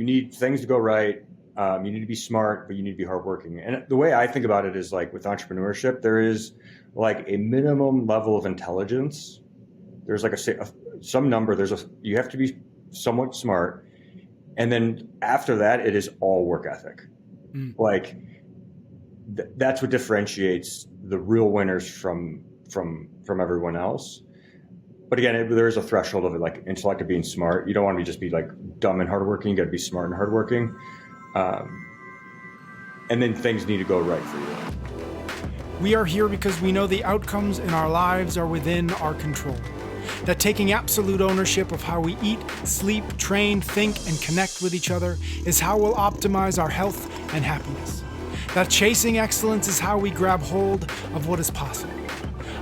you need things to go right. You need to be smart, but you need to be hardworking. And the way I think about it is like with entrepreneurship, there is like a minimum level of intelligence. There's like some number. You have to be somewhat smart, and then after that, it is all work ethic. Like that's what differentiates the real winners from everyone else. But again, there is a threshold of it, like intellect of being smart. You don't want to just be like dumb and hardworking. You got to be smart and hardworking. And then things need to go right for you. We are here because we know the outcomes in our lives are within our control. That taking absolute ownership of how we eat, sleep, train, think, and connect with each other is how we'll optimize our health and happiness. That chasing excellence is how we grab hold of what is possible.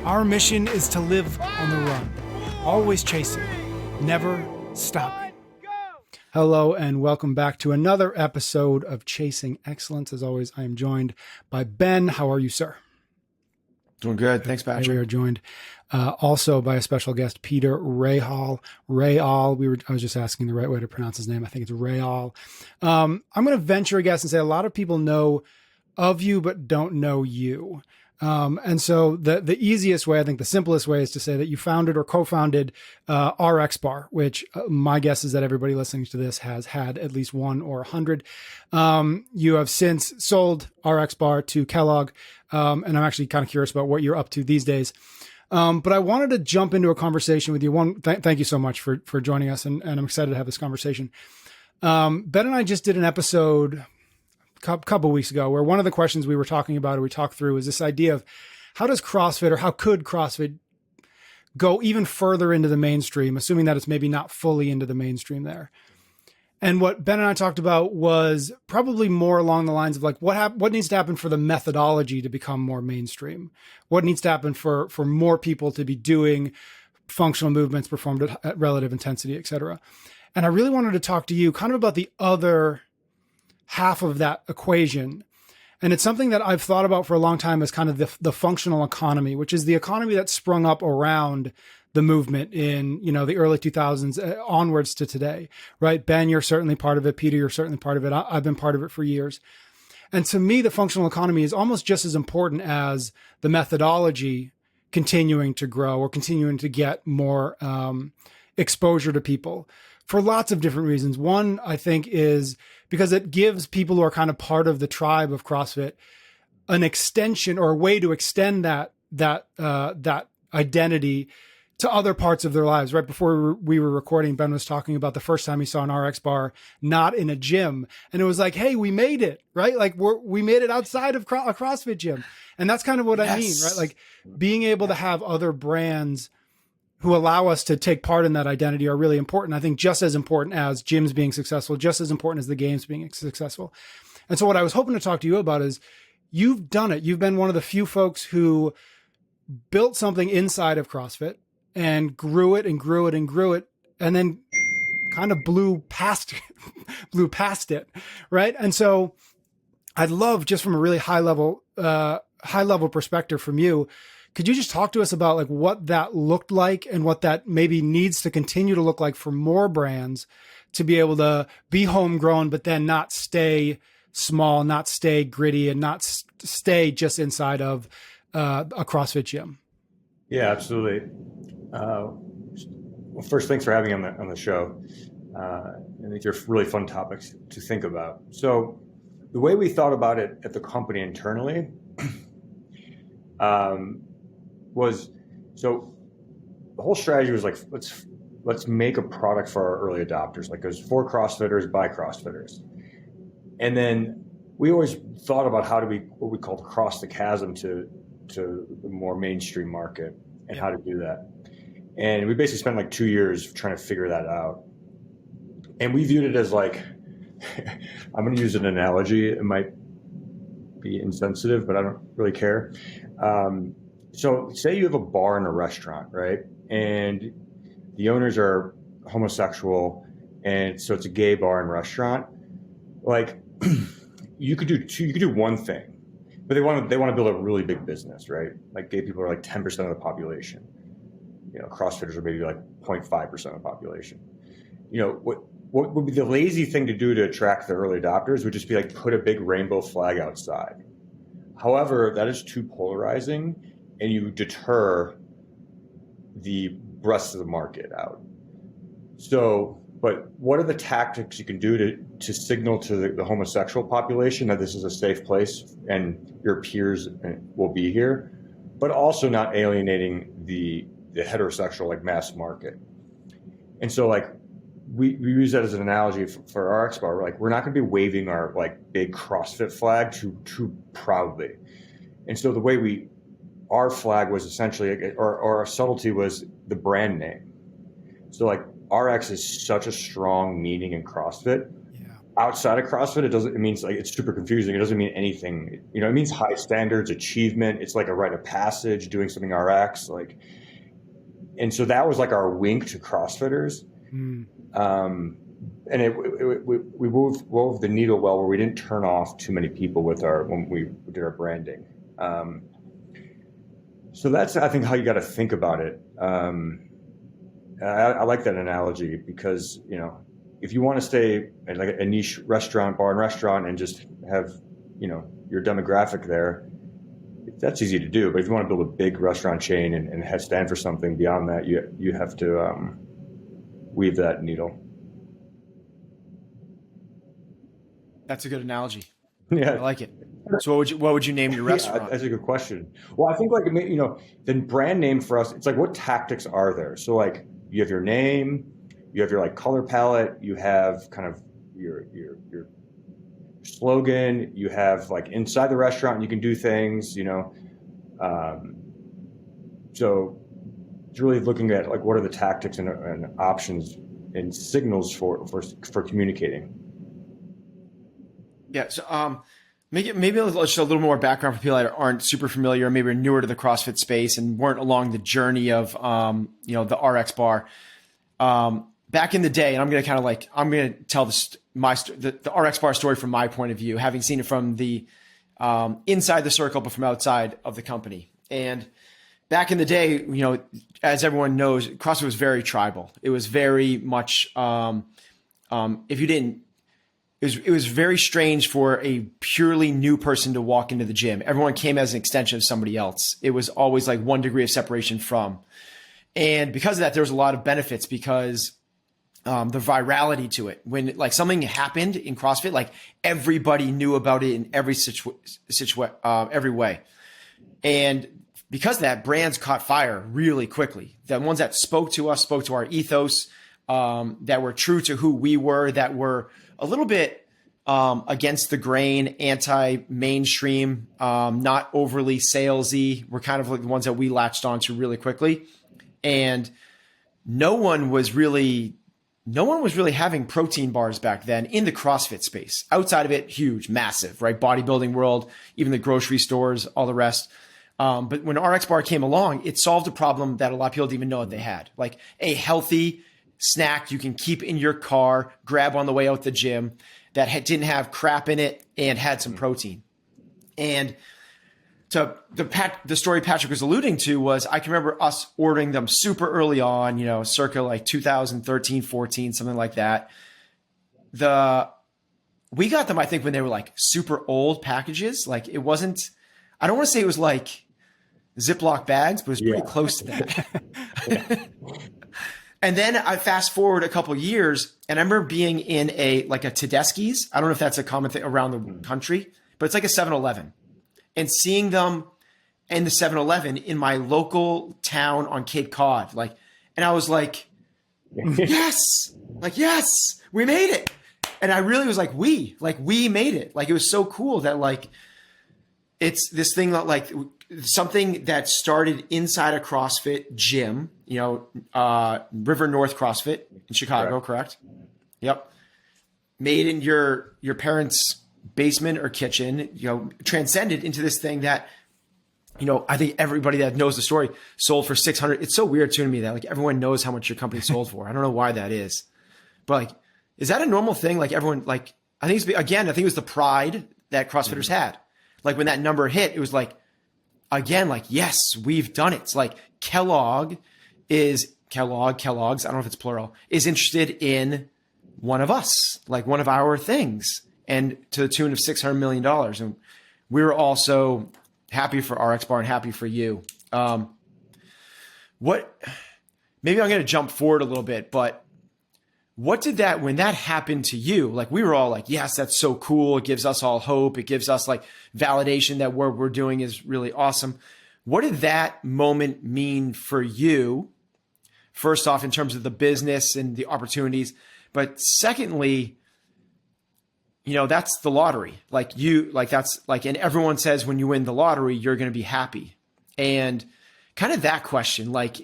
Our mission is to live on the run, always chasing, never stopping. Hello and welcome back to another episode of Chasing Excellence. As always, I am joined by Ben. How are you, sir? Doing good. Thanks, Patrick. We are joined also by a special guest, Peter Rahal. Rahal, I was just asking the right way to pronounce his name. I think it's Rahal. I'm going to venture a guess and say a lot of people know of you, but don't know you. And so the easiest way, I think the simplest way, is to say that you founded or co-founded RXBar, which my guess is that everybody listening to this has had at least one or 100. You have since sold RXBar to Kellogg, and I'm actually kind of curious about what you're up to these days. But I wanted to jump into a conversation with you. Thank you so much for joining us, and I'm excited to have this conversation. Ben and I just did an episode couple weeks ago where one of the questions we were talking about, or we talked through, is this idea of how does CrossFit, or how could CrossFit go even further into the mainstream, assuming that it's maybe not fully into the mainstream there. And what Ben and I talked about was probably more along the lines of like, what needs to happen for the methodology to become more mainstream? What needs to happen for more people to be doing functional movements performed at relative intensity, et cetera. And I really wanted to talk to you kind of about the other half of that equation. And it's something that I've thought about for a long time as kind of the functional economy, which is the economy that sprung up around the movement in, the early 2000s onwards to today, right? Ben, you're certainly part of it. Peter, you're certainly part of it. I've been part of it for years. And to me, the functional economy is almost just as important as the methodology continuing to grow or continuing to get more exposure to people for lots of different reasons. One, I think, is because it gives people who are kind of part of the tribe of CrossFit an extension or a way to extend that identity to other parts of their lives. Right before we were recording, Ben was talking about the first time he saw an RX bar not in a gym, and it was like, hey, we made it, right? Like we made it outside of a CrossFit gym, and that's kind of what I mean, right? Like being able to have other brands who allow us to take part in that identity are really important. I think just as important as gyms being successful, just as important as the games being successful. And so what I was hoping to talk to you about is you've done it. You've been one of the few folks who built something inside of CrossFit and grew it and grew it and grew it, and then kind of blew past it, right? And so I'd love, just from a really high level perspective from you, could you just talk to us about like what that looked like and what that maybe needs to continue to look like for more brands to be able to be homegrown, but then not stay small, not stay gritty, and not stay just inside of a CrossFit gym? Yeah, absolutely. Well, first, thanks for having me on the show. I think they're really fun topics to think about. So the way we thought about it at the company internally, so the whole strategy was like, let's make a product for our early adopters, like it was for CrossFitters by CrossFitters. And then we always thought about how do we, what we called cross the chasm to the more mainstream market and how to do that. And we basically spent like 2 years trying to figure that out. And we viewed it as like, I'm going to use an analogy. It might be insensitive, but I don't really care. So say you have a bar in a restaurant, right? And the owners are homosexual, and so it's a gay bar and restaurant. Like you could do one thing, but they want to build a really big business, right? Like gay people are like 10% of the population. CrossFitters are maybe like 0.5% of the population. what would be the lazy thing to do to attract the early adopters would just be like put a big rainbow flag outside. However, that is too polarizing, and you deter the rest of the market out. So, but what are the tactics you can do to signal to the homosexual population that this is a safe place and your peers will be here, but also not alienating the heterosexual like mass market? And so like we use that as an analogy for RXBar. We're not going to be waving our like big CrossFit flag too proudly. And so the way our flag was essentially, or our subtlety was the brand name. So like RX is such a strong meaning in CrossFit. Yeah. Outside of CrossFit, it means like it's super confusing. It doesn't mean anything. It means high standards, achievement. It's like a rite of passage, doing something RX. And so that was like our wink to CrossFitters. And we wove the needle well, where we didn't turn off too many people when we did our branding. So that's, I think, how you got to think about it. I like that analogy because, if you want to stay at like a niche bar and restaurant and just have, your demographic there, that's easy to do. But if you want to build a big restaurant chain and stand for something beyond that, you have to weave that needle. That's a good analogy. Yeah, I like it. So what would you name your restaurant? Yeah, that's a good question. Well, I think the brand name for us, it's like, what tactics are there? So like you have your name, you have your like color palette, you have kind of your slogan, you have like inside the restaurant you can do things, so it's really looking at like what are the tactics and options and signals for communicating. Yeah. So maybe just a little more background for people that aren't super familiar, or maybe are newer to the CrossFit space and weren't along the journey of the RX bar. Back in the day, and I'm going to tell the RX bar story from my point of view, having seen it from the inside the circle, but from outside of the company. And back in the day, as everyone knows, CrossFit was very tribal. It was very much, it was very strange for a purely new person to walk into the gym. Everyone came as an extension of somebody else. It was always like 1 degree of separation from. And because of that, there was a lot of benefits because the virality to it. When like something happened in CrossFit, like everybody knew about it in every every way. And because of that, brands caught fire really quickly. The ones that spoke to us, spoke to our ethos, that were true to who we were, that were a little bit against the grain, anti-mainstream, not overly salesy, were kind of like the ones that we latched onto really quickly. And no one was really having protein bars back then in the CrossFit space. Outside of it, huge, massive, right? Bodybuilding world, even the grocery stores, all the rest. But when RXBar came along, it solved a problem that a lot of people didn't even know that they had. Like a healthy snack you can keep in your car, grab on the way out the gym, that didn't have crap in it and had some protein. And to the story Patrick was alluding to was, I can remember us ordering them super early on, circa like 2013, 14, something like that. We got them, I think, when they were like super old packages. Like it wasn't, I don't want to say it was like Ziploc bags, but it was pretty close to that. And then I fast forward a couple of years, and I remember being in a Tedeschi's. I don't know if that's a common thing around the country, but it's like a 7-Eleven. And seeing them in the 7-Eleven in my local town on Cape Cod, and I was like, yes, we made it. And I really was like, we made it. Like, it was so cool that it's this thing that something that started inside a CrossFit gym, River North CrossFit in Chicago, correct? Yep. Made in your parents' basement or kitchen, transcended into this thing that, I think everybody that knows the story sold for 600. It's so weird to me that everyone knows how much your company sold for. I don't know why that is, but is that a normal thing? Everyone, I think it was the pride that CrossFitters had. When that number hit, it was yes, we've done it. It's Kellogg's, I don't know if it's plural, is interested in one of us, like one of our things, and to the tune of $600 million. And we were also happy for RXBar and happy for you. Maybe I'm going to jump forward a little bit, but what did that, when that happened to you, like we were all like, yes, that's so cool. It gives us all hope. It gives us like validation that what we're doing is really awesome. What did that moment mean for you? First off, in terms of the business and the opportunities, but secondly, that's the lottery. And everyone says when you win the lottery, you're going to be happy. And kind of that question, like,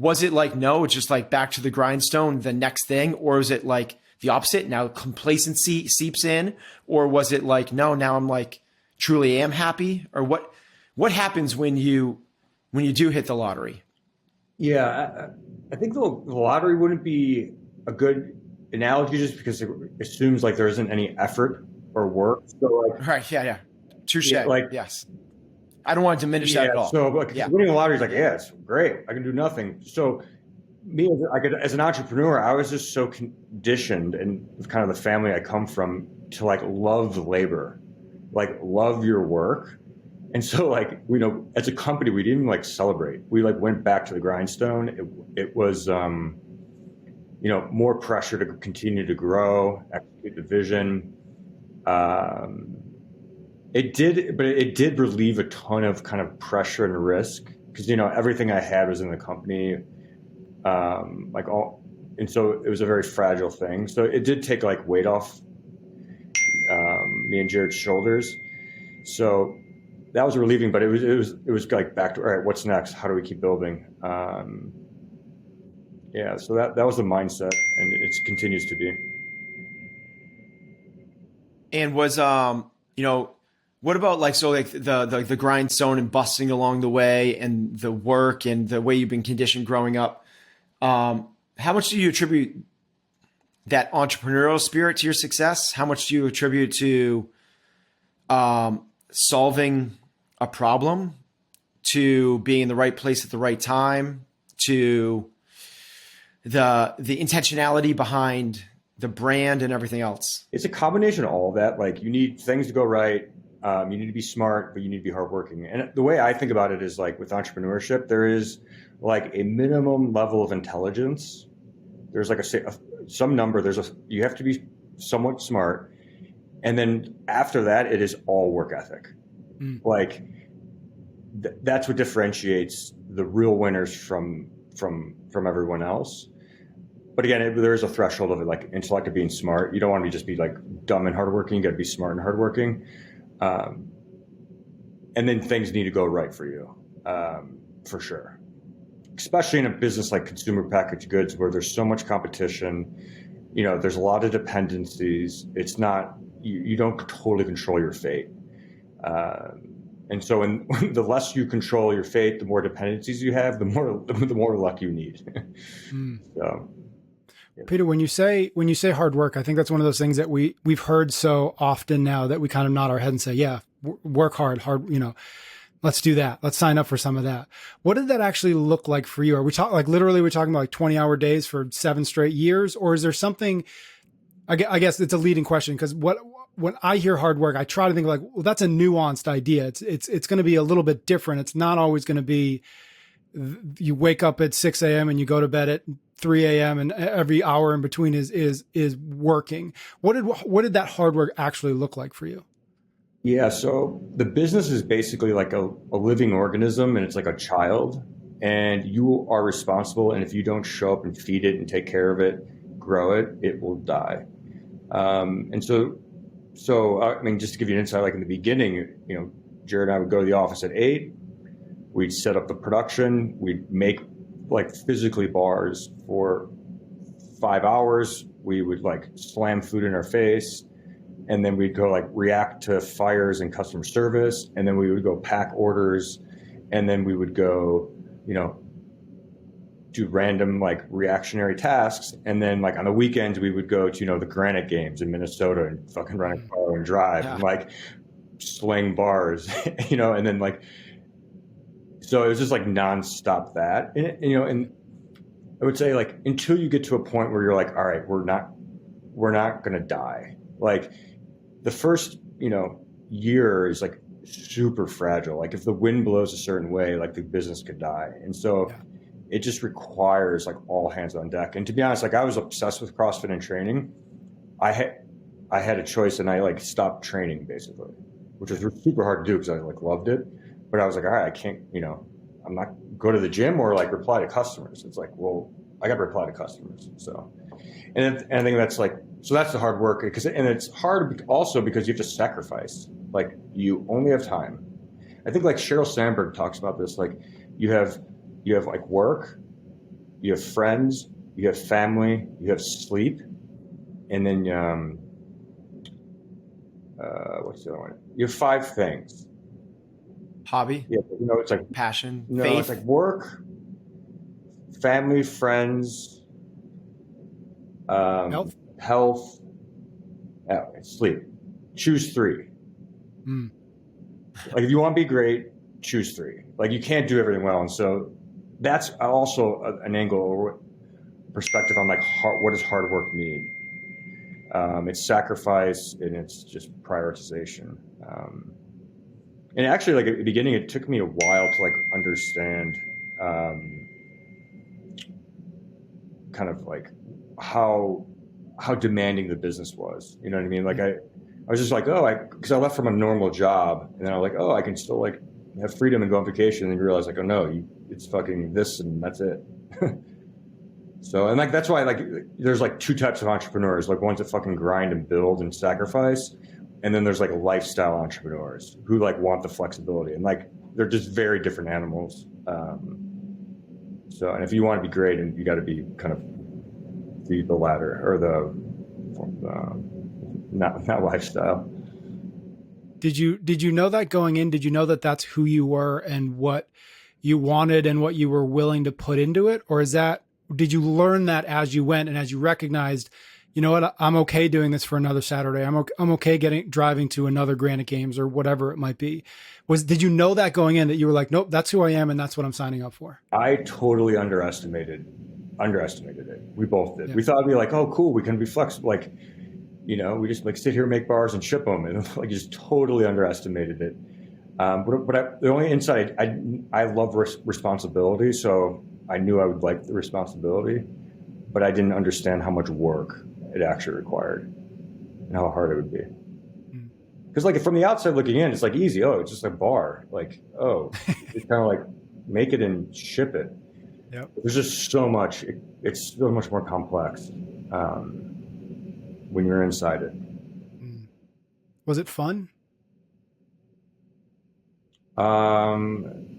was it like, no, it's just like back to the grindstone, the next thing? Or is it like the opposite? Now complacency seeps in? Or was it like, no, now I'm like truly am happy? Or what happens when you do hit the lottery? Yeah, I think the lottery wouldn't be a good analogy just because it assumes like there isn't any effort or work. So like, right. Yeah. Touche. Yeah, like, yes. I don't want to diminish that at all. So like, winning a lottery is like, yeah, it's great. I can do nothing. So me as an entrepreneur, I was just so conditioned and kind of the family I come from to like love labor, like love your work. And so like, as a company, we didn't even like celebrate. We like went back to the grindstone. It was, more pressure to continue to grow, execute the vision. It did relieve a ton of kind of pressure and risk because, everything I had was in the company. And so it was a very fragile thing. So it did take like weight off me and Jared's shoulders. So that was relieving, but it was like back to, all right, what's next? How do we keep building? So that was the mindset, and it continues to be. And was, what about the grindstone and busting along the way and the work and the way you've been conditioned growing up? How much do you attribute that entrepreneurial spirit to your success? How much do you attribute to solving a problem, to being in the right place at the right time, to the intentionality behind the brand and everything else? It's a combination of all of that. Like, you need things to go right. You need to be smart, but you need to be hardworking. And the way I think about it is like with entrepreneurship, there is like a minimum level of intelligence. There's like some number. You have to be somewhat smart, and then after that, it is all work ethic. Like that's what differentiates the real winners from everyone else. But again, there is a threshold of it, like intellect of being smart. You don't want to just be like dumb and hardworking. You got to be smart and hardworking. And then things need to go right for you, for sure. Especially in a business like consumer packaged goods, where there's so much competition. There's a lot of dependencies. It's not, you don't totally control your fate. And so the less you control your fate, the more dependencies you have, the more luck you need. So, yeah. Peter, when you say hard work, I think that's one of those things that we've heard so often now that we kind of nod our head and say, yeah, work hard, let's do that. Let's sign up for some of that. What did that actually look like for you? Are we talking like literally we're talking about like 20-hour days for 7 straight years? Or is there something, I guess it's a leading question, because when I hear hard work, I try to think like, well, that's a nuanced idea. It's going to be a little bit different. It's not always going to be, you wake up at 6 a.m. and you go to bed at 3 a.m. and every hour in between is working. What did that hard work actually look like for you? Yeah. So the business is basically like a living organism, and it's like a child, and you are responsible. And if you don't show up and feed it and take care of it, grow it, it will die. And so I mean, just to give you an insight, like in the beginning, Jared and I would go to the office at 8. We'd set up the production. We'd make like physically bars for 5 hours. We would like slam food in our face, and then we'd go like react to fires and customer service. And then we would go pack orders, and then we would go, do random like reactionary tasks. And then like on the weekends, we would go to, the Granite Games in Minnesota and fucking run a car and drive and like sling bars, and then like, so it was just like nonstop that. And I would say like, until you get to a point where you're like, all right, we're not we're not going to die. Like the first, year is like super fragile. Like if the wind blows a certain way, like the business could die. And so it just requires like all hands on deck. And to be honest, like I was obsessed with CrossFit and training. I had a choice and I like stopped training basically, which was super hard to do because I like loved it. But I was like, all right, I can't, I'm not go to the gym or like reply to customers. It's like, well, I got to reply to customers. So, and I think that's like, so that's the hard work and it's hard also because you have to sacrifice, like you only have time. I think like Sheryl Sandberg talks about this, like you have like work, you have friends, you have family, you have sleep. And then, what's the other one? You have 5 things. Hobby? Yeah, it's like passion, no, faith. It's like work, family, friends, health, sleep. Choose 3. Like if you want to be great, choose 3. Like you can't do everything well, and so that's also an angle or perspective on like what does hard work mean? It's sacrifice and it's just prioritization. And actually, like at the beginning, it took me a while to like understand kind of like how demanding the business was. You know what I mean? Like I was just like, because I left from a normal job, and then I was like, I can still like have freedom and go on vacation, and then you realize like, oh no, it's fucking this and that's it. So, and like, that's why like, there's like 2 types of entrepreneurs, like ones that fucking grind and build and sacrifice. And then there's like lifestyle entrepreneurs who like want the flexibility, and like, they're just very different animals. So, and if you want to be great, and you got to be kind of the latter or not lifestyle. Did you know that going in? Did you know that that's who you were and what you wanted and what you were willing to put into it? Or did you learn that as you went and as you recognized, you know what, I'm okay doing this for another Saturday. I'm okay driving to another Granite Games or whatever it might be. Did you know that going in that you were like, nope, that's who I am and that's what I'm signing up for? I totally underestimated it. We both did. Yeah. We thought it'd be like, oh, cool, we can be flexible. Like, we just like sit here, make bars and ship them, and like just totally underestimated it. But the only insight I love responsibility, so I knew I would like the responsibility, but I didn't understand how much work it actually required and how hard it would be. Because like from the outside looking in, it's like easy. Oh, it's just a bar. Like, it's kind of like make it and ship it. Yep. There's just so much. It's so much more complex when you're inside it. Was it fun? I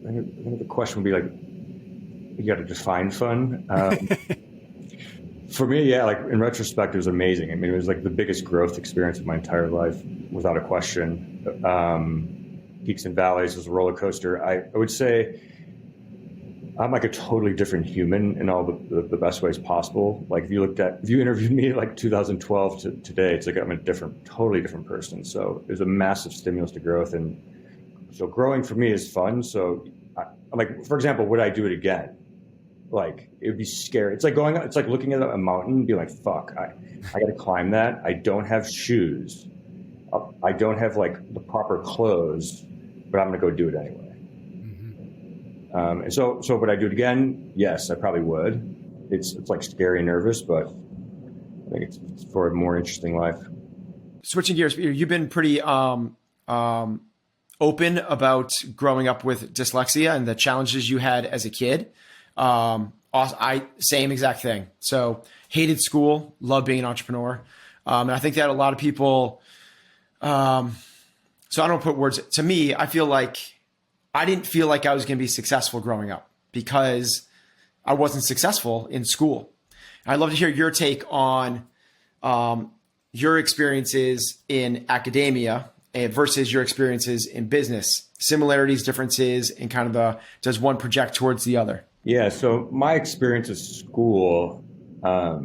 think the question would be like, you got to define fun. For me, yeah, like in retrospect, it was amazing. I mean, it was like the biggest growth experience of my entire life, without a question. Peaks and valleys, was a roller coaster. I would say I'm like a totally different human in all the best ways possible. Like if you interviewed me like 2012 to today, it's like I'm a totally different person. So there's a massive stimulus to growth, and so growing for me is fun. So like, for example, would I do it again? Like it would be scary. It's like looking at a mountain and being like, fuck, I got to climb that. I don't have shoes. I don't have like the proper clothes, but I'm going to go do it anyway. And so would I do it again? Yes, I probably would. It's like scary and nervous, but I think it's for a more interesting life. Switching gears, you've been pretty open about growing up with dyslexia and the challenges you had as a kid. Same exact thing. So hated school, loved being an entrepreneur. And I think that a lot of people, so I don't put words to me. I didn't feel like I was going to be successful growing up because I wasn't successful in school. And I'd love to hear your take on, your experiences in academia versus your experiences in business, similarities, differences, and kind of does one project towards the other? Yeah. So my experience at school, I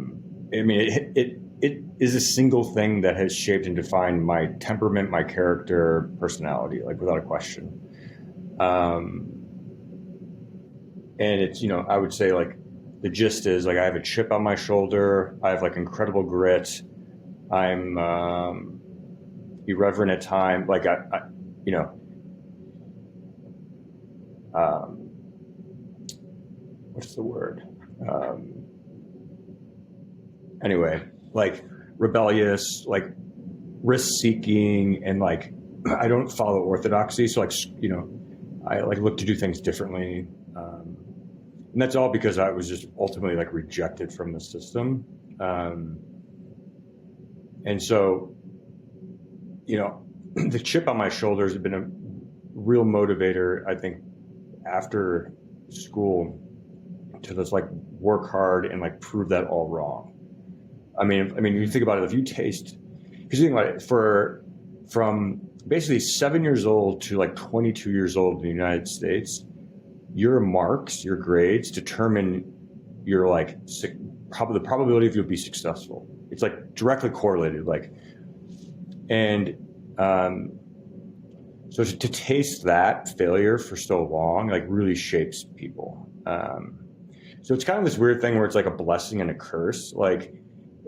mean, it is a single thing that has shaped and defined my temperament, my character, personality, like without a question. And it's, I would say like the gist is like, I have a chip on my shoulder. I have like incredible grit. I'm irreverent at time. Like what's the word? Anyway, like rebellious, like risk seeking, and like I don't follow orthodoxy. So like, I like look to do things differently. And that's all because I was just ultimately like rejected from the system. And so, the chip on my shoulders had been a real motivator, I think, after school to just like work hard and like prove that all wrong. I mean, you think about it, if you taste, because you think about it, from basically 7 years old to like 22 years old in the United States, your marks, your grades determine your like the probability of you'll be successful. It's like directly correlated. So to taste that failure for so long, like really shapes people. So it's kind of this weird thing where it's like a blessing and a curse. Like,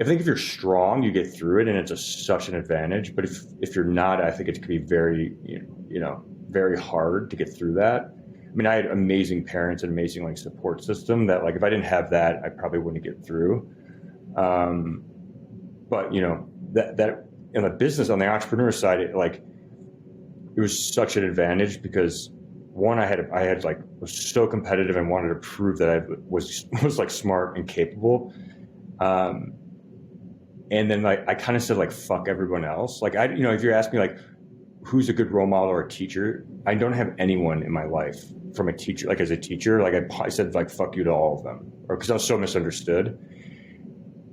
I think if you're strong, you get through it, and it's such an advantage. But if you're not, I think it could be very, very hard to get through that. I mean, I had amazing parents and amazing like support system that like if I didn't have that, I probably wouldn't get through. But that in the business, on the entrepreneur side, it was such an advantage because one, I had like was so competitive and wanted to prove that I was like smart and capable. And then like I kind of said like fuck everyone else. Like if you're asking me like who's a good role model or a teacher, I don't have anyone in my life from a teacher, like as a teacher, like I said like fuck you to all of them, or because I was so misunderstood.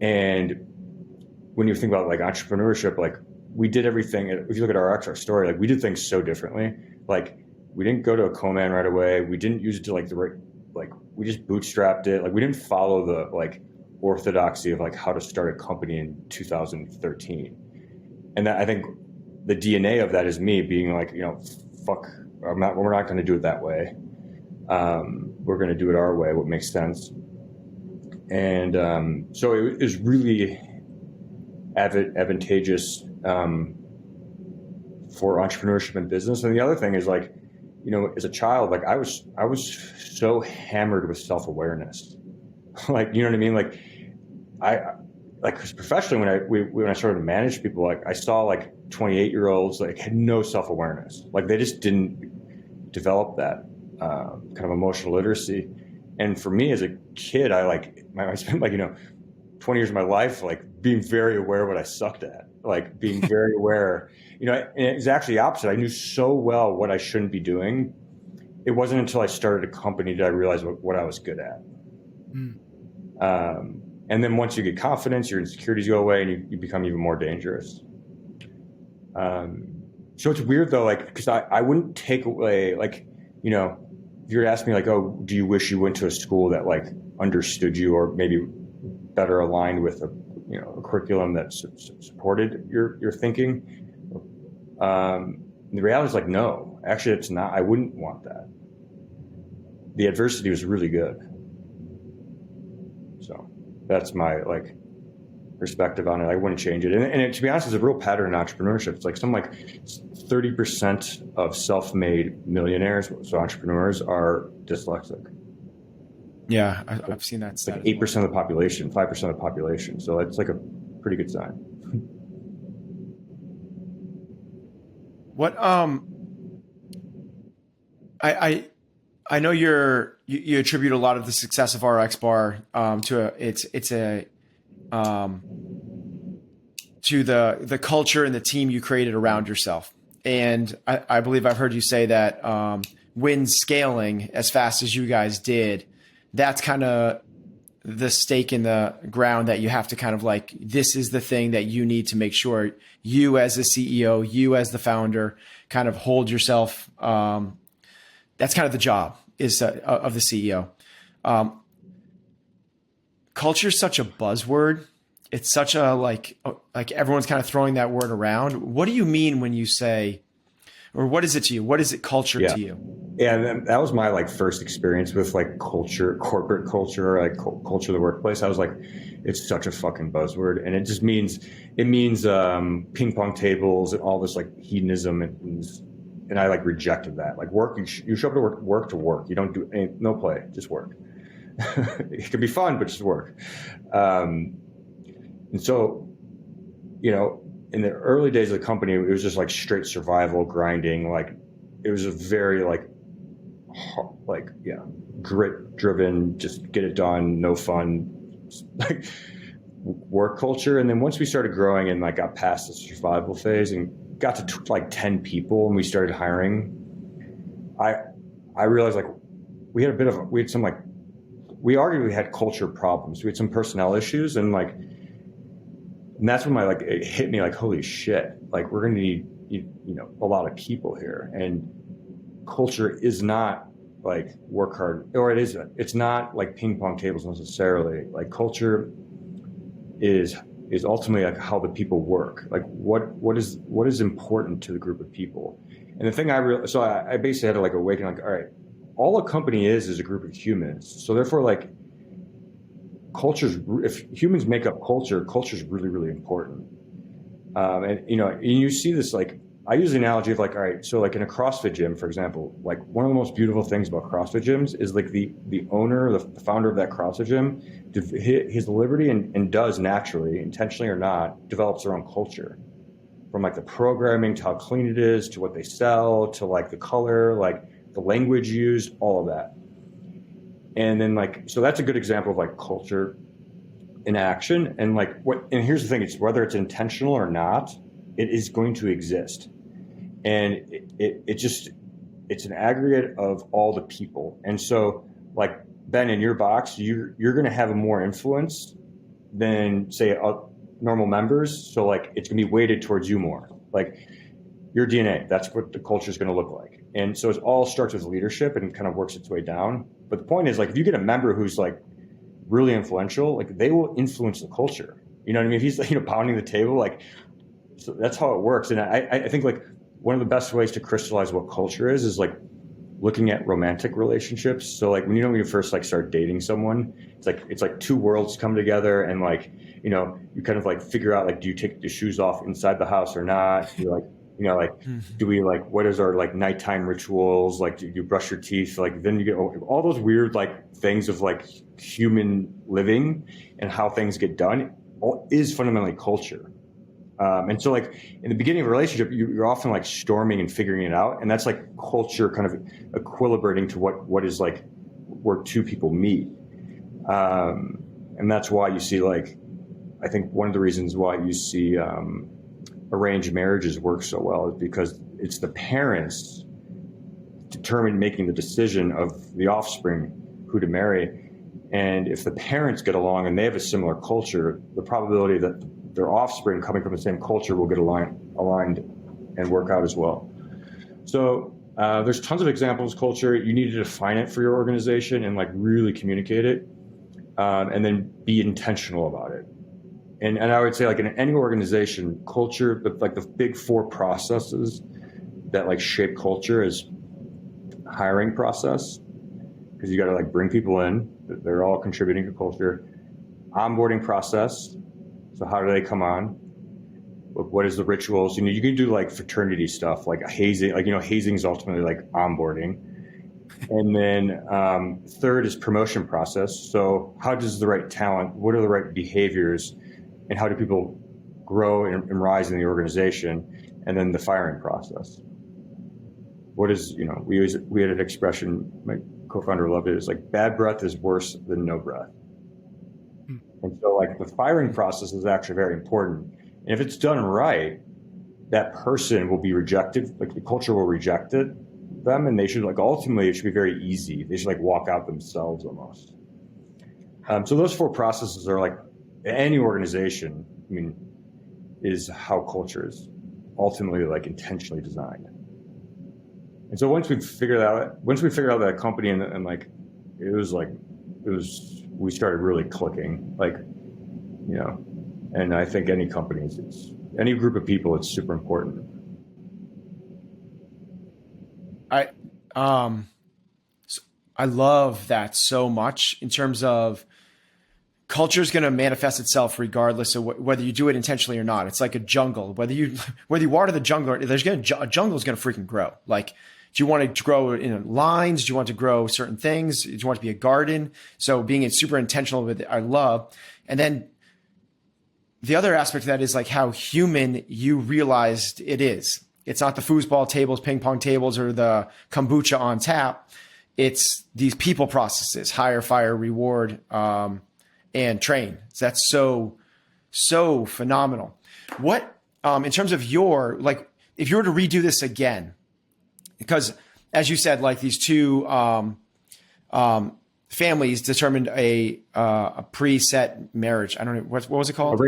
And when you think about like entrepreneurship, like we did everything. If you look at our story, like we did things so differently. Like we didn't go to a co-man right away. We didn't use it to like we just bootstrapped it. Like we didn't follow the like orthodoxy of like how to start a company in 2013. And that, I think the DNA of that is me being like, fuck, we're not going to do it that way. We're going to do it our way, what makes sense. And so it is really advantageous for entrepreneurship and business. And the other thing is like, as a child, like I was so hammered with self-awareness. Like, you know what I mean? Like because professionally, when I started to manage people, like I saw like 28-year-olds like had no self-awareness. Like they just didn't develop that kind of emotional literacy. And for me as a kid, I spent like 20 years of my life like being very aware of what I sucked at, like being very aware. And it's actually the opposite. I knew so well what I shouldn't be doing. It wasn't until I started a company did I realize what I was good at. And then once you get confidence, your insecurities go away, and you become even more dangerous. So it's weird though, like, because I wouldn't take away, like, if you were to ask me like, oh, do you wish you went to a school that like understood you or maybe better aligned with a curriculum that supported your thinking? The reality is like, no, actually it's not. I wouldn't want that. The adversity was really good. So that's my like perspective on it. I wouldn't change it. And to be honest, it's a real pattern in entrepreneurship. It's like 30% of self-made millionaires, so entrepreneurs, are dyslexic. Yeah, I've seen that. Like 8% of the population, 5% of the population. So it's like a pretty good sign. What I know you attribute a lot of the success of RXBar to the culture and the team you created around yourself. And I believe I've heard you say that when scaling as fast as you guys did, that's kind of the stake in the ground that you have to kind of like, this is the thing that you need to make sure you as the CEO, you as the founder kind of hold yourself. That's kind of the job of the CEO. Culture is such a buzzword. It's such a like everyone's kind of throwing that word around. What do you mean when you say, or what is it to you? What is it culture to you? Yeah, and that was my like first experience with like culture, corporate culture, like culture of the workplace. I was like, It's such a fucking buzzword, and it means ping pong tables and all this like hedonism, and I like rejected that. Like work, you show up to work to work. You don't do no play, just work. It can be fun, but just work. And so, in the early days of the company, it was just like straight survival, grinding. Like it was a very grit driven, just get it done, no fun, like work culture. And then once we started growing and like got past the survival phase and got to like 10 people and we started hiring, I realized like we arguably had culture problems. We had some personnel issues, and that's when it hit me like, holy shit, like we're going to need, a lot of people here. And culture is not like work hard, or it's not like ping pong tables necessarily. Like culture is ultimately like how the people work. Like what is important to the group of people. And the thing I basically had to like awaken, like, all right, all a company is a group of humans. So therefore, like if humans make up culture is really, really important. And you see this, like, I use the analogy of like, all right, so like in a CrossFit gym, for example, like one of the most beautiful things about CrossFit gyms is like the owner, the founder of that CrossFit gym, his liberty and does naturally, intentionally or not, develops their own culture. From like the programming to how clean it is, to what they sell, to like the color, like the language used, all of that. And then so that's a good example of like culture in action. And and here's the thing, it's whether it's intentional or not, it is going to exist. And it's an aggregate of all the people. And so like Ben, in your box, you're going to have more influence than say normal members. So like it's going to be weighted towards you more. Like your DNA, that's what the culture is going to look like. And so it all starts with leadership and kind of works its way down. But the point is, like, if you get a member who's like really influential, like they will influence the culture. You know what I mean? If he's pounding the table, like, so that's how it works. And I think like one of the best ways to crystallize what culture is like looking at romantic relationships. So like when you first like start dating someone, it's like two worlds come together, and like you kind of like figure out like, do you take the shoes off inside the house or not? You're like, do we like, what is our like nighttime rituals? Like, do you brush your teeth? Like, then you get all those weird like things of like human living and how things get done is fundamentally culture. And so like in the beginning of a relationship, you're often like storming and figuring it out. And that's like culture kind of equilibrating to what is like where two people meet. And that's why you see like, I think one of the reasons why you see arranged marriages work so well is because it's the parents making the decision of the offspring who to marry. And if the parents get along and they have a similar culture, the probability that their offspring coming from the same culture will get aligned and work out as well. So there's tons of examples of culture. You need to define it for your organization and like really communicate it, and then be intentional about it. And I would say like in any organization, culture, like the big four processes that like shape culture is hiring process, because you got to like bring people in, they're all contributing to culture. Onboarding process, so how do they come on? What is the rituals? You can do like fraternity stuff, like hazing, like hazing is ultimately like onboarding. And then third is promotion process. So how does the right talent, what are the right behaviors, and how do people grow and rise in the organization? And then the firing process. What is, we had an expression, my co-founder loved it. It's like, bad breath is worse than no breath. And so like the firing process is actually very important. And if it's done right, that person will be rejected. Like the culture will reject them, and they should like, ultimately it should be very easy. They should like walk out themselves almost. So those four processes are like, any organization, is how culture is ultimately like intentionally designed. And so once we figured out that company and like, we started really clicking, like, and I think any company, any group of people, it's super important. I love that so much in terms of culture is going to manifest itself regardless of whether you do it intentionally or not. It's like a jungle. Whether you water the jungle, a jungle is going to freaking grow. Like, do you want to grow in lines? Do you want to grow certain things? Do you want it to be a garden? So being super intentional with it, I love. And then the other aspect of that is like how human you realized it is. It's not the foosball tables, ping pong tables, or the kombucha on tap. It's these people processes: hire, fire, reward, and train. So that's so phenomenal. What, in terms of your, like, if you were to redo this again, because as you said, like these two families determined a preset marriage. I don't know what was it called?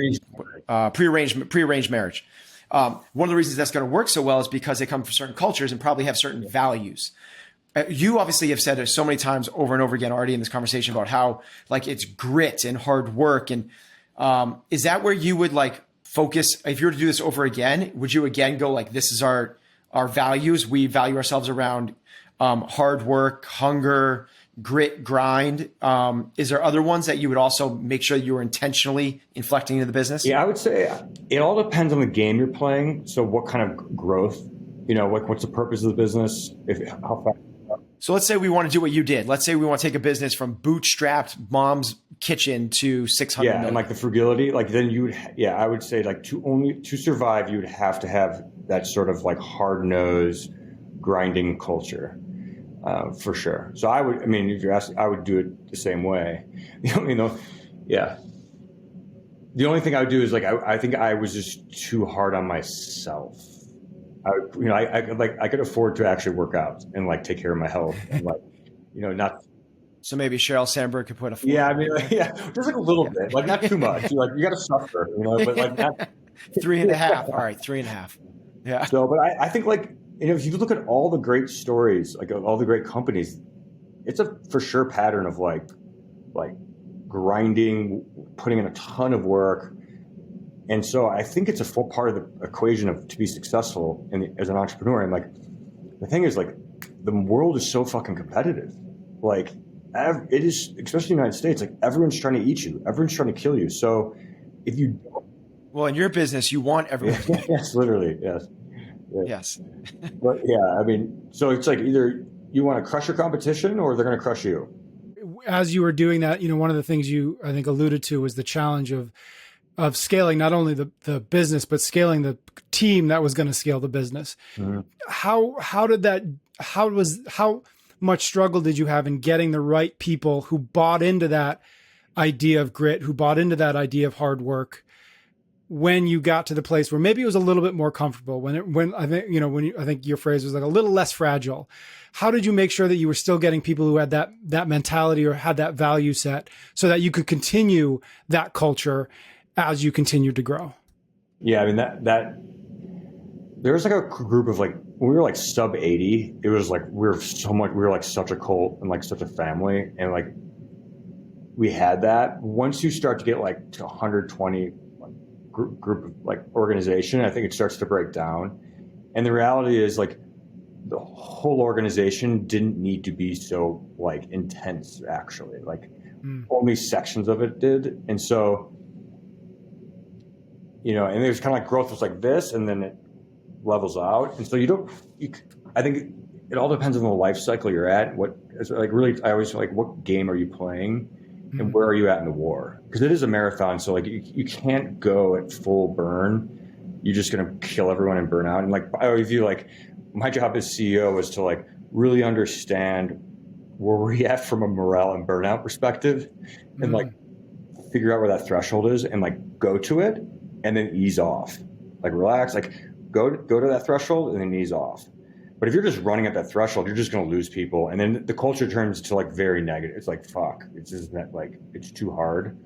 Prearranged marriage. One of the reasons that's going to work so well is because they come from certain cultures and probably have certain values. You obviously have said it so many times over and over again already in this conversation about how like it's grit and hard work. And is that where you would like focus? If you were to do this over again, would you again go like, this is our values. We value ourselves around hard work, hunger, grit, grind. Is there other ones that you would also make sure you were intentionally inflecting into the business? Yeah, I would say it all depends on the game you're playing. So what kind of growth, what's the purpose of the business? How fast? So let's say we want to do what you did. Let's say we want to take a business from bootstrapped mom's kitchen to 600 million. And like the frugality, like then I would say like to survive, you would have to have that sort of like hard nosed grinding culture. For sure. So if you're asking, I would do it the same way. Yeah. The only thing I would do is like, I think I was just too hard on myself. I could afford to actually work out and like take care of my health and like, not. So maybe Sheryl Sandberg could put a. Yeah. Just like a little bit, like not too much. Like you got to suffer, but like not. 3.5. All right. 3.5. Yeah. So, but I think like, if you look at all the great stories, like all the great companies, it's a for sure pattern of like grinding, putting in a ton of work. And so I think it's a full part of the equation to be successful as an entrepreneur. And like, the thing is like, the world is so fucking competitive. Like it is, especially in the United States, like everyone's trying to eat you. Everyone's trying to kill you. So if you don't. Well, in your business, you want everyone. Yes, literally. Yes. Yeah. Yes. But yeah, so it's like either you want to crush your competition or they're going to crush you. As you were doing that, one of the things you, I think, alluded to was the challenge of scaling not only the business, but scaling the team that was going to scale the business. Mm-hmm. How much struggle did you have in getting the right people who bought into that idea of grit, who bought into that idea of hard work, when you got to the place where maybe it was a little bit more comfortable, when I think your phrase was like a little less fragile? How did you make sure that you were still getting people who had that mentality or had that value set so that you could continue that culture as you continued to grow? Yeah. I mean, that there was like a group of like, when we were like sub 80, it was like, we were like such a cult and like such a family. And like, we had that. Once you start to get like to 120 group of like organization, I think it starts to break down. And the reality is like the whole organization didn't need to be so like intense actually, like only sections of it did. And so, and there's kind of like growth was like this and then it levels out. And so I think it all depends on the life cycle you're at. I always like, what game are you playing? And where are you at in the war? Because it is a marathon, so like you can't go at full burn. You're just gonna kill everyone and burn out. And like I always view like my job as CEO was to like really understand where we're at from a morale and burnout perspective, and like figure out where that threshold is and like go to it and then ease off. Like relax, like go to that threshold and then ease off. But if you're just running at that threshold, you're just going to lose people. And then the culture turns to like very negative. It's like, fuck, it's just like, it's too hard.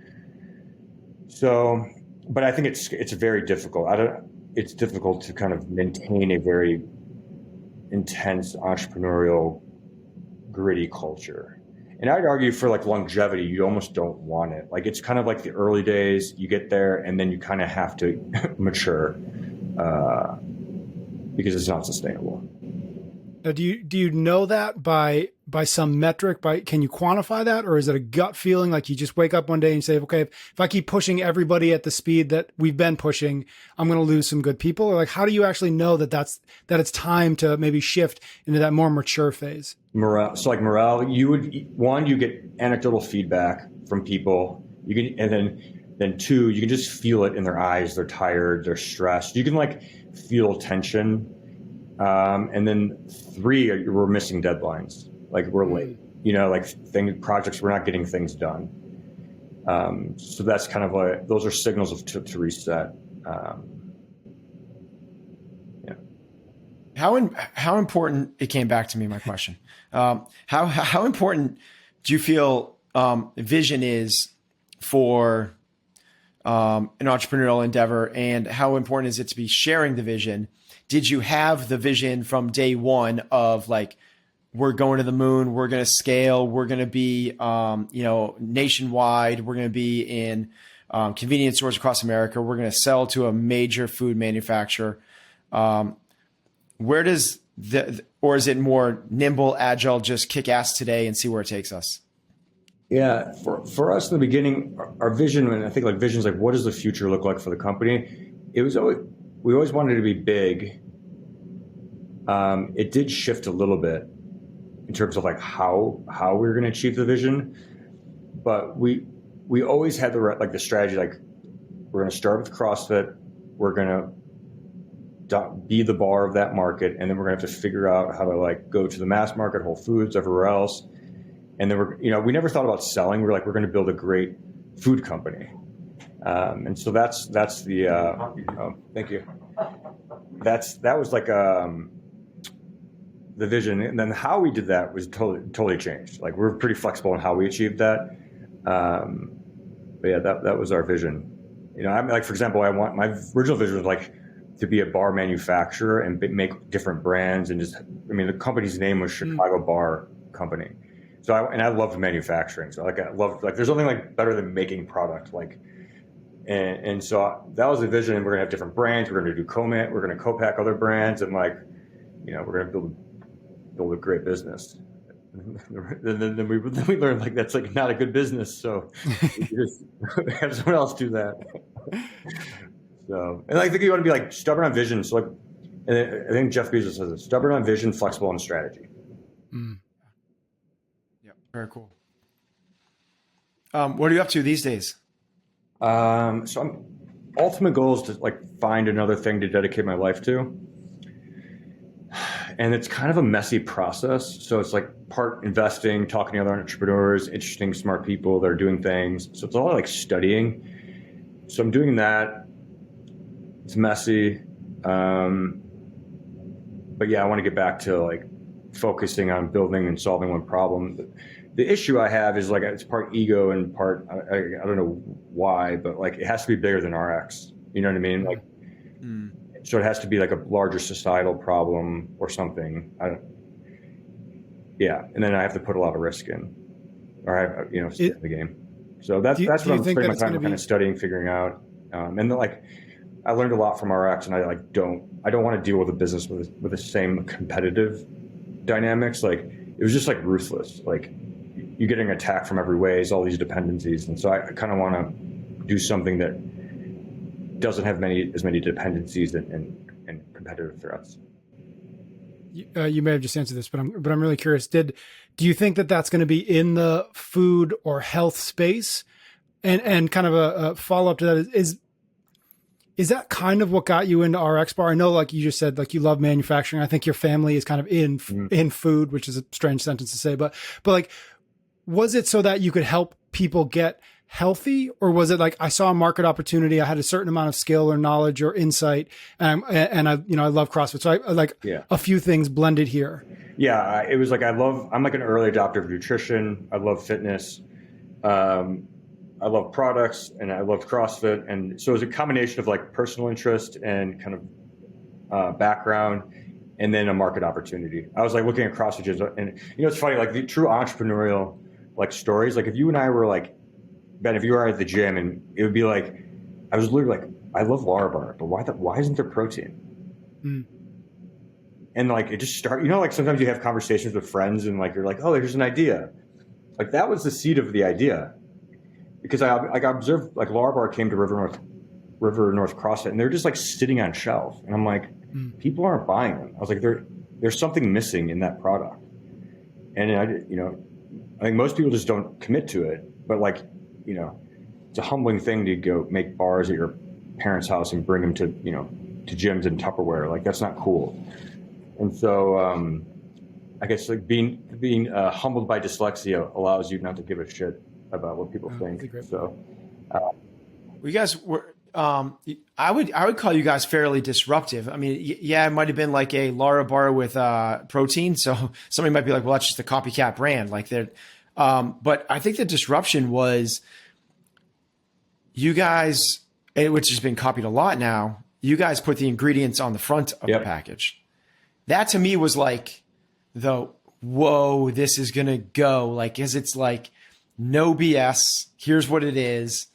So, but I think it's very difficult. It's difficult to kind of maintain a very intense entrepreneurial gritty culture. And I'd argue for like longevity, you almost don't want it. Like it's kind of like the early days, you get there and then you kind of have to mature because it's not sustainable. Now, do you know that by by some metric? Can you quantify that? Or is it a gut feeling? Like you just wake up one day and you say, okay, if I keep pushing everybody at the speed that we've been pushing, I'm going to lose some good people? Or like, how do you actually know that it's time to maybe shift into that more mature phase? Morale. So like morale, you get anecdotal feedback from people. Then two, you can just feel it in their eyes. They're tired, they're stressed. You can like feel tension. And then three, we're missing deadlines. Like we're late, like projects, we're not getting things done. So that's kind of like, those are signals to reset. Yeah. How important, it came back to me, my question. How important do you feel vision is for an entrepreneurial endeavor, and how important is it to be sharing the vision? Did you have the vision from day one of like, we're going to the moon, we're going to scale, we're going to be, nationwide, we're going to be in convenience stores across America, we're going to sell to a major food manufacturer? Where does or is it more nimble, agile, just kick ass today and see where it takes us? Yeah, for us in the beginning, our vision, and I think like vision's like, what does the future look like for the company? We always wanted to be big. It did shift a little bit in terms of like how we were going to achieve the vision, but we always had the strategy, like we're going to start with CrossFit, we're going to be the bar of that market, and then we're going to have to figure out how to like go to the mass market, Whole Foods, everywhere else. And then we never thought about selling. We're like, we're going to build a great food company. And so that's the, thank you. That was like, the vision. And then how we did that was totally changed. Like we're pretty flexible in how we achieved that. But yeah, that was our vision. I mean, like, for example, my original vision was like to be a bar manufacturer and make different brands and the company's name was Chicago Bar Company. So I loved manufacturing. So I loved, there's nothing like better than making product. And so that was the vision. And we're gonna have different brands. We're gonna do we're gonna co-pack other brands, and we're gonna build a great business. Then we learned like that's like not a good business. So we just have someone else do that. So, and I think you want to be like stubborn on vision. So and I think Jeff Bezos says it: stubborn on vision, flexible on strategy. Yeah, very cool. What are you up to these days? So ultimate goal is to like find another thing to dedicate my life to. And it's kind of a messy process. So it's like part investing, talking to other entrepreneurs, interesting, smart people that are doing things. So it's a lot of like studying. So I'm doing that. It's messy. But yeah, I want to get back to like focusing on building and solving one problem. The issue I have is like, it's part ego and part, I don't know why, but like it has to be bigger than RX. You know what I mean? Like, so it has to be like a larger societal problem or something. And then I have to put a lot of risk in, or stay in the game. So that's what I'm spending my time kind of studying, figuring out. And then like, I learned a lot from RX, and I don't want to deal with a business with the same competitive dynamics. Like it was just like ruthless. Like you're getting attacked from every ways, all these dependencies. And so I kind of want to do something that doesn't have as many dependencies and competitive threats. You may have just answered this, but I'm really curious. Do you think that that's going to be in the food or health space? And kind of a follow up to that is that kind of what got you into RXBar? I know, like you just said, like you love manufacturing. I think your family is kind of in food, which is a strange sentence to say, but like, was it so that you could help people get healthy, or was it like I saw a market opportunity, I had a certain amount of skill or knowledge or insight, and I love CrossFit, so I like a few things blended here? Yeah, it was like I'm like an early adopter of nutrition. I love fitness. I love products, and I loved CrossFit, and so it was a combination of like personal interest and kind of background, and then a market opportunity. I was like looking at CrossFit gyms, and it's funny, like the true entrepreneurial like stories. Like if you and I were like, Ben, if you were at the gym, and it would be like, I was literally like, I love RXBar, but why isn't there protein? And And like, it just started, like sometimes you have conversations with friends and like, you're like, oh, there's an idea. Like that was the seed of the idea. Because I observed like RXBar came to River North CrossFit and they're just like sitting on shelf. And I'm like, people aren't buying them. I was like, there's something missing in that product. And I think most people just don't commit to it, but like, it's a humbling thing to go make bars at your parents' house and bring them to gyms in Tupperware. Like that's not cool. And so, I guess like being humbled by dyslexia allows you not to give a shit about what people think. So, you guys were. I would call you guys fairly disruptive. I mean, yeah, it might have been like a RXBar with protein. So somebody might be like, well, that's just a copycat brand. Like they're, but I think the disruption was you guys, which has been copied a lot now. You guys put the ingredients on the front of the package. That to me was like whoa, this is going to go like, cause it's like no BS. Here's what it is.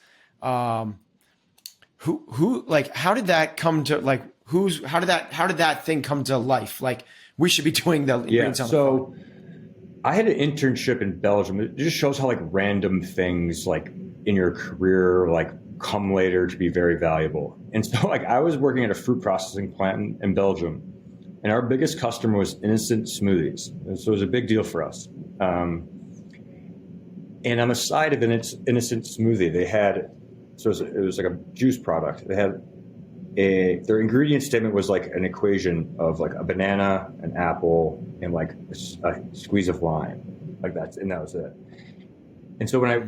Who like, how did that come to like, how did that thing come to life? Like we should be doing the ingredients on the front. I had an internship in Belgium. It just shows how like random things like in your career, like come later to be very valuable. And so like I was working at a fruit processing plant in Belgium and our biggest customer was Innocent Smoothies. And so it was a big deal for us. And on the side of Innocent Smoothie, they had, it was like a juice product. They had their ingredient statement was like an equation of like a banana, an apple, and like a squeeze of lime, like that, and that was it. And so when I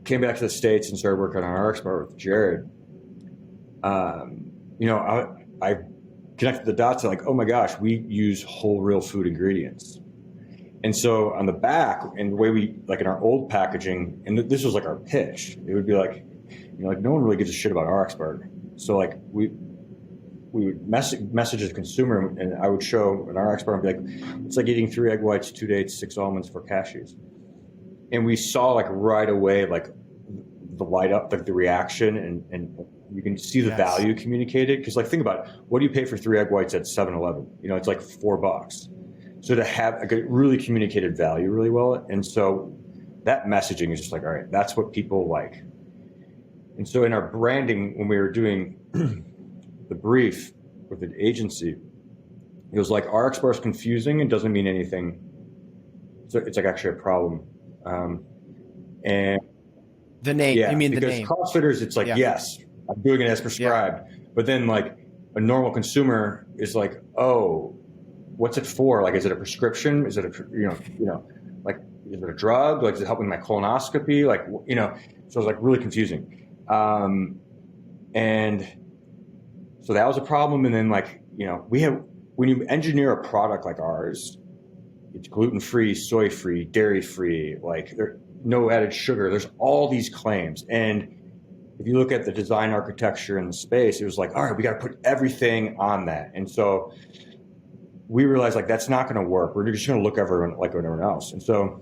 came back to the States and started working on RXBar with Jared, I connected the dots to like, oh my gosh, we use whole real food ingredients. And so on the back, and the way we, like in our old packaging, and this was like our pitch, it would be like, like no one really gives a shit about RXBar. So like we would message the consumer, and I would show an RXBar and be like, it's like eating 3 egg whites, 2 dates, 6 almonds, 4 cashews. And we saw like right away, like the light up, like the reaction, and you can see the value communicated. Cause like, think about it. What do you pay for 3 egg whites at 7-Eleven? It's like $4. So to have a really communicated value really well. And so that messaging is just like, all right, that's what people like. And so in our branding, when we were doing the brief with the agency, it was like RXBar is confusing and doesn't mean anything. So it's like actually a problem. And the name, you mean the name? Because CrossFitters, it's like, yes, I'm doing it as prescribed. But then like a normal consumer is like, oh, what's it for? Like, is it a prescription? Is it like, is it a drug? Like, is it helping my colonoscopy? Like, so it was like really confusing. And so that was a problem. And then like, when you engineer a product like ours, it's gluten-free, soy-free, dairy-free, like there no added sugar. There's all these claims. And if you look at the design architecture in the space, it was like, all right, we got to put everything on that. And so we realized like, that's not going to work. We're just going to look like everyone else. And so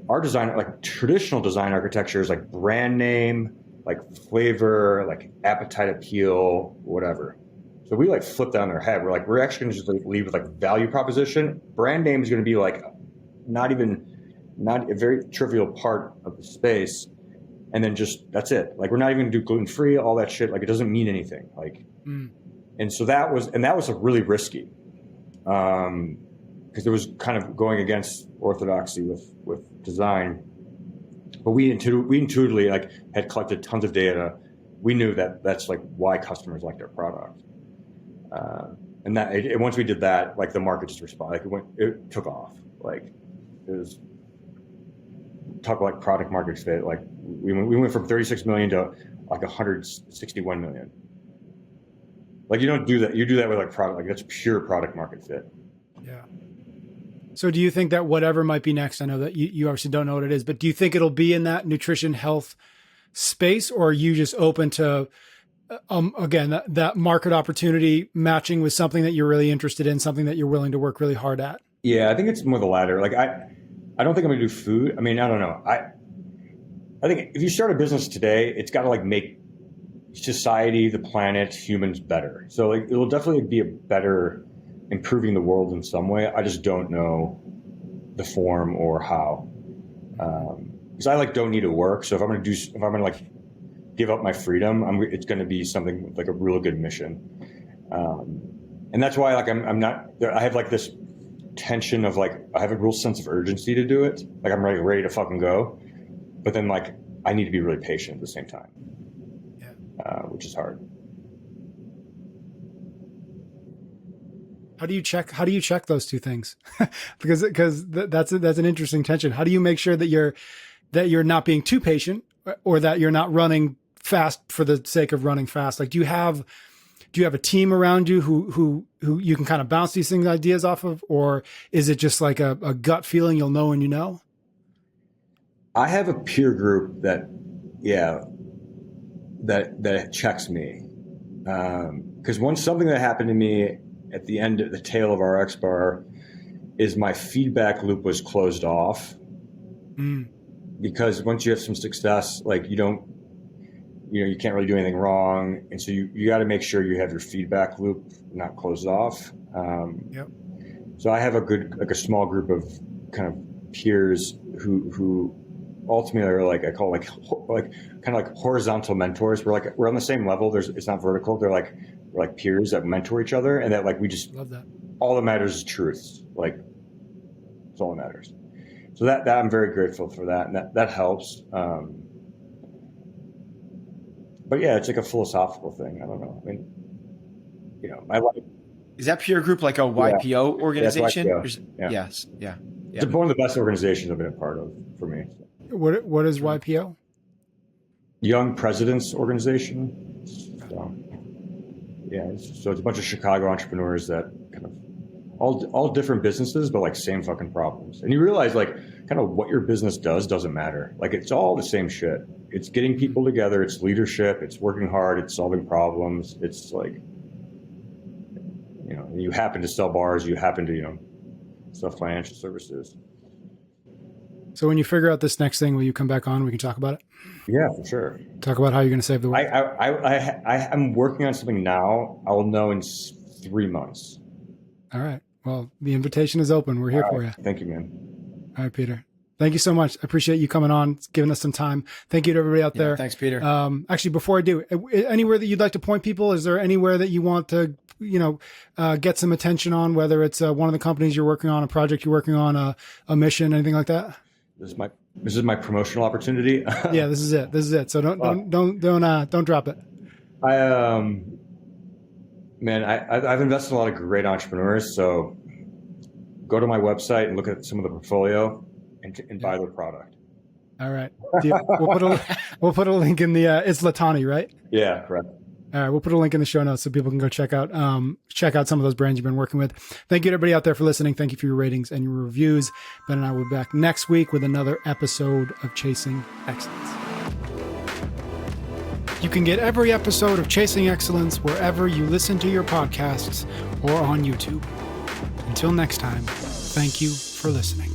our design, like traditional design architecture is like brand name, like flavor, like appetite appeal, whatever. So we like flip that on their head. We're like, we're actually going to just like leave with like value proposition. Brand name is going to be like not a very trivial part of the space. And then just, that's it. Like, we're not even going to do gluten-free, all that shit. Like, it doesn't mean anything. Like, and so that was a really risky, because it was kind of going against orthodoxy with design. But we intuitively like had collected tons of data. We knew that that's like why customers liked our product. And that once we did that, like the market just responded. Like it took off. Like it was, talk about like product market fit. Like we went from 36 million to like 161 million. Like you don't do that. You do that with like product. Like that's pure product market fit. Yeah. So do you think that whatever might be next, I know that you obviously don't know what it is, but do you think it'll be in that nutrition health space, or are you just open to, again, that market opportunity matching with something that you're really interested in, something that you're willing to work really hard at? Yeah, I think it's more the latter. Like I don't think I'm gonna do food. I mean, I don't know. I think if you start a business today, it's got to like make society, the planet, humans better. So like, it will definitely be a better improving the world in some way. I just don't know the form or how. Because I like don't need to work. So if I'm gonna like give up my freedom, it's going to be something like a real good mission. And that's why like I'm not. I have like this tension of like I have a real sense of urgency to do it. Like I'm ready to fucking go, but then like I need to be really patient at the same time, which is hard. How do you check those two things? because that's an interesting tension. How do you make sure that you're not being too patient, or that you're not running fast for the sake of running fast? Like, do you have a team around you who you can kind of bounce these ideas off of, or is it just like a gut feeling you'll know when you know? I have a peer group that checks me. Because something that happened to me at the end of the tail of RXBar is my feedback loop was closed off. Because once you have some success, like you can't really do anything wrong. And so you got to make sure you have your feedback loop not closed off. So I have a small group of kind of peers who ultimately are like, I call like kind of like horizontal mentors. We're on the same level. It's not vertical. We're like peers that mentor each other, and that like we just love that. All that matters is truth. Like it's all that matters. So that I'm very grateful for that, and that helps. But yeah, it's like a philosophical thing. I don't know. I mean, I like. Is that peer group like a YPO organization? Yeah, Yes. Yeah. It's one of the best organizations I've been a part of for me. What is YPO? Young Presidents Organization. So it's a bunch of Chicago entrepreneurs that kind of all different businesses, but like same fucking problems. And you realize like kind of what your business doesn't matter. Like it's all the same shit. It's getting people together. It's leadership. It's working hard. It's solving problems. It's like, you happen to sell bars. You happen to, sell financial services. So when you figure out this next thing, will you come back on? We can talk about it. Yeah, for sure. Talk about how you're going to save the world. I'm working on something now. I will know in 3 months. All right. Well, the invitation is open. We're here for you. Thank you, man. All right, Peter. Thank you so much. I appreciate you coming on, giving us some time. Thank you to everybody out there. Thanks, Peter. Actually, before I do, anywhere that you'd like to point people, is there anywhere that you want to, get some attention on, whether it's one of the companies you're working on, a project you're working on, a mission, anything like that? This is my promotional opportunity. Yeah, this is it. So don't drop it. I've invested in a lot of great entrepreneurs. So go to my website and look at some of the portfolio and buy their product. All right. We'll put a link in the, it's Latani, right? Yeah, correct. All right. We'll put a link in the show notes so people can go check out some of those brands you've been working with. Thank you to everybody out there for listening. Thank you for your ratings and your reviews. Ben and I will be back next week with another episode of Chasing Excellence. You can get every episode of Chasing Excellence wherever you listen to your podcasts or on YouTube. Until next time, thank you for listening.